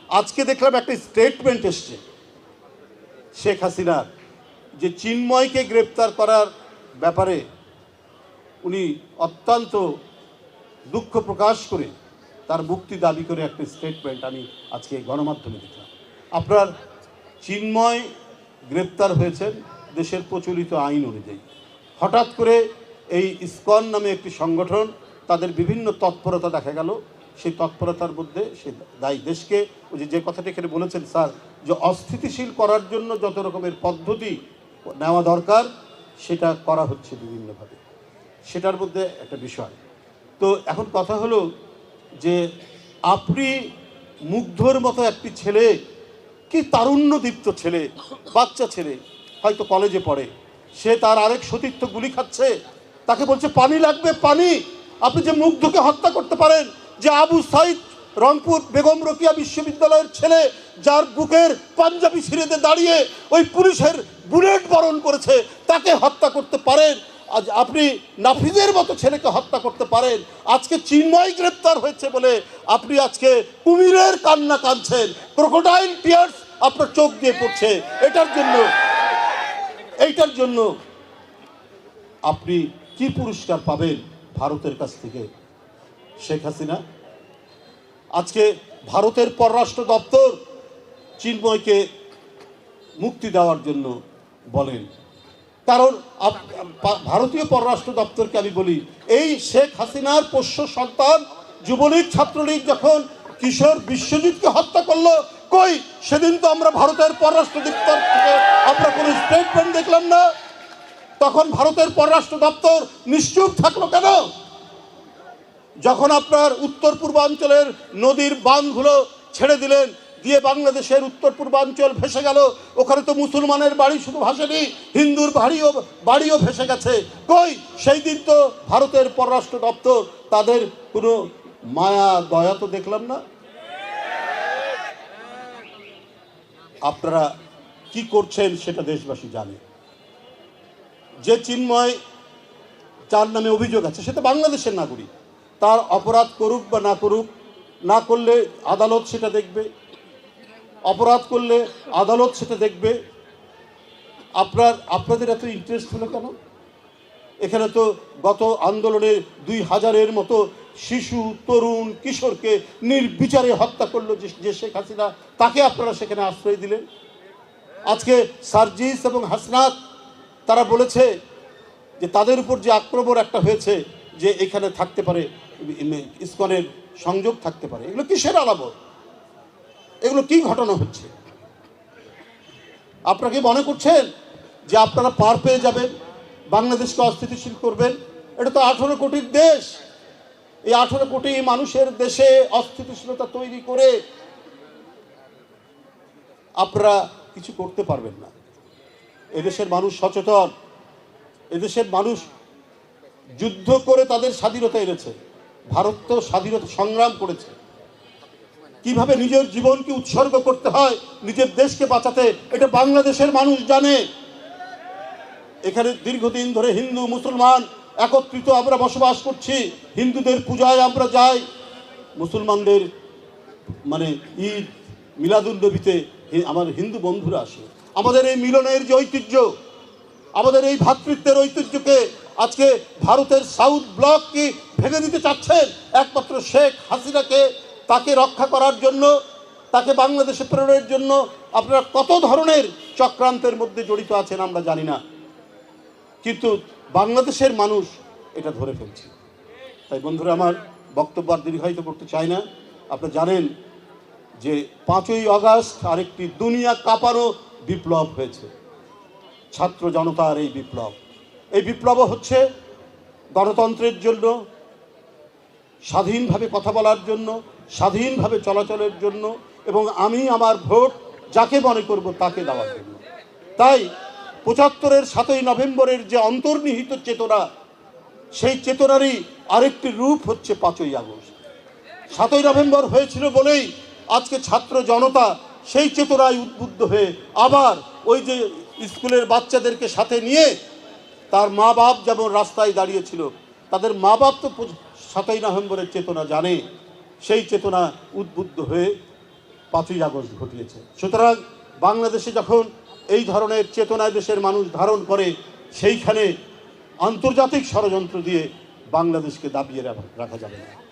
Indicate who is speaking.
Speaker 1: আজকে দেখলাম একটা স্টেটমেন্ট এসছে শেখ হাসিনার, যে চিন্ময়কে গ্রেপ্তার করার ব্যাপারে উনি অত্যন্ত দুঃখ প্রকাশ করে তার মুক্তি দাবি করে একটা স্টেটমেন্ট আমি আজকে গণমাধ্যমে দেখলাম। আপনার চিন্ময় গ্রেপ্তার হয়েছেন দেশের প্রচলিত আইন অনুযায়ী। হঠাৎ করে এই ইসকন নামে একটি সংগঠন, তাদের বিভিন্ন তৎপরতা দেখা গেল, সেই তৎপরতার মধ্যে সে দায়ী দেশকে, ওই যে কথাটা এখানে বলেছেন স্যার, যে অস্থিতিশীল করার জন্য যত রকমের পদ্ধতি নেওয়া দরকার সেটা করা হচ্ছে বিভিন্নভাবে, সেটার মধ্যে একটা বিষয়। তো এখন কথা হলো যে আপনি মুগ্ধর মতো একটি ছেলে, কি তারুণ্যদীপ্ত ছেলে, বাচ্চা ছেলে, হয়তো কলেজে পড়ে, সে তার আরেক সতীর্থ গুলি খাচ্ছে, তাকে বলছে পানি লাগবে পানি। আপনি যে মুগ্ধকে হত্যা করতে পারেন, যে আবু সাইদ রংপুর বেগম রোকেয়া বিশ্ববিদ্যালয়ের ছেলে, যার বুকের পাঞ্জাবি ছিঁড়েতে দাঁড়িয়ে ওই পুলিশের বুলেট বরণ করেছে, তাকে হত্যা করতে পারেন। আজ আপনি নাফিজের মতো ছেলেকে হত্যা করতে পারেন। আজকে চিন্ময় গ্রেপ্তার হয়েছে বলে আপনি আজকে কুমিরের কান্না কাঁদছেন, ক্রোকোডাইল টিয়ার্স আপনার চোখ দিয়ে পড়ছে। এইটার জন্য আপনি কি পুরস্কার পাবেন ভারতের কাছ থেকে শেখ হাসিনা? আজকে ভারতের পররাষ্ট্র দপ্তর চিন্ময়কে মুক্তি দেওয়ার জন্য বলেন, কারণ ভারতীয় পররাষ্ট্র দপ্তরকে আমি বলি, এই শেখ হাসিনার পোষ্য সন্তান যুবলীগ ছাত্রলীগ যখন কিশোর বিশ্বজিৎকে হত্যা করলো, কই সেদিন তো আমরা ভারতের পররাষ্ট্র দপ্তর থেকে আমরা কোনো স্টেটমেন্ট দেখলাম না। তখন ভারতের পররাষ্ট্র দপ্তর নিশ্চুপ থাকলো কেন? যখন আপনার উত্তর পূর্বাঞ্চলের নদীর বাঁধগুলো ছেড়ে দিলেন, দিয়ে বাংলাদেশের উত্তর পূর্বাঞ্চল ভেসে গেল, ওখানে তো মুসলমানের বাড়ি শুধু ভাসেনি, হিন্দুর বাড়িও ভেসে গেছে, কই সেই দিন তো ভারতের পররাষ্ট্র দপ্তর তাদের কোনো মায়া দয়া তো দেখলাম না। আপনারা কি করছেন সেটা দেশবাসী জানে। যে চিন্ময়, যার নামে অভিযোগ আছে, সে তো বাংলাদেশের নাগরিক, তার অপরাধ করুক বা না করুক, না করলে আদালত সেটা দেখবে, অপরাধ করলে আদালত সেটা দেখবে। আপনাদের এত ইন্টারেস্ট হলো কেন? এখানে তো গত আন্দোলনে 2000-এর মতো শিশু, তরুণ, কিশোরকে নির্বিচারে হত্যা করলো যে শেখ হাসিনা, তাকে আপনারা সেখানে আশ্রয় দিলেন। আজকে সার্জিস এবং হাসনাত তারা বলেছে যে তাদের উপর যে আক্রমণ একটা হয়েছে, যে এখানে থাকতে পারে ইসকনের সংযোগ থাকতে পারে, এগুলো কিসের আলামত? এগুলো কি ঘটনা হচ্ছে? আপনারা কি মনে করছেন যে আপনারা পার পেয়ে যাবেন, বাংলাদেশকে অস্থিতিশীল করবেন? এটা তো 18 কোটির দেশ। এই 18 কোটি মানুষের দেশে অস্থিতিশীলতা তৈরি করে আপনারা কিছু করতে পারবেন না। এদেশের মানুষ সচেতন, এদেশের মানুষ যুদ্ধ করে তাদের স্বাধীনতা এনেছে। ভারত তো স্বাধীনতা সংগ্রাম করেছে, কিভাবে নিজের জীবনকে উৎসর্গ করতে হয় নিজের দেশকে বাঁচাতে, এটা বাংলাদেশের মানুষ জানে। এখানে দীর্ঘদিন ধরে হিন্দু মুসলমান একত্রিত আমরা বসবাস করছি, হিন্দুদের পূজায় আমরা যাই, মুসলমানদের মানে ঈদ মিলাদুন্নবীতে আমার হিন্দু বন্ধুরা আসে। আমাদের এই মিলনের যে ঐতিহ্য, আমাদের এই ভ্রাতৃত্বের ঐতিহ্যকে আজকে ভারতের সাউথ ব্লক কি ভেঙে দিতে চাচ্ছেন? একমাত্র শেখ হাসিনাকে, তাকে রক্ষা করার জন্য, তাকে বাংলাদেশে প্রেরণের জন্য আপনারা কত ধরনের চক্রান্তের মধ্যে জড়িত আছেন আমরা জানি না, কিন্তু বাংলাদেশের মানুষ এটা ধরে ফেলছে। তাই বন্ধুরা, আমার বক্তব্য আর দীর্ঘায়িত করতে চাই না। আপনারা জানেন যে 5ই আগস্ট আরেকটি দুনিয়া কাঁপানো বিপ্লব হয়েছে, ছাত্র জনতার এই বিপ্লব। এই বিপ্লবও হচ্ছে গণতন্ত্রের জন্য, স্বাধীনভাবে কথা বলার জন্য, স্বাধীনভাবে চলাচলের জন্য, এবং আমি আমার ভোট যাকে মনে করব তাকে দেওয়ার জন্য। তাই 75-এর 7ই নভেম্বরের যে অন্তর্নিহিত চেতনা, সেই চেতনারই আরেকটি রূপ হচ্ছে 5ই আগস্ট। 7ই নভেম্বর হয়েছিল বলেই আজকে ছাত্র জনতা সেই চেতনায় উদ্বুদ্ধ হয়ে আবার ওই যে স্কুলের বাচ্চাদেরকে সাথে নিয়ে, তার মা বাপ যেমন রাস্তায় দাঁড়িয়েছিল, তাদের মা বাপ তো 7ই নভেম্বরের চেতনা জানে, সেই চেতনা উদ্বুদ্ধ হয়ে 5ই আগস্ট ঘটিয়েছে। সুতরাং বাংলাদেশে যখন এই ধরনের চেতনায় দেশের মানুষ ধারণ করে, সেইখানে আন্তর্জাতিক ষড়যন্ত্র দিয়ে বাংলাদেশকে দাবিয়ে রাখা যাবে না।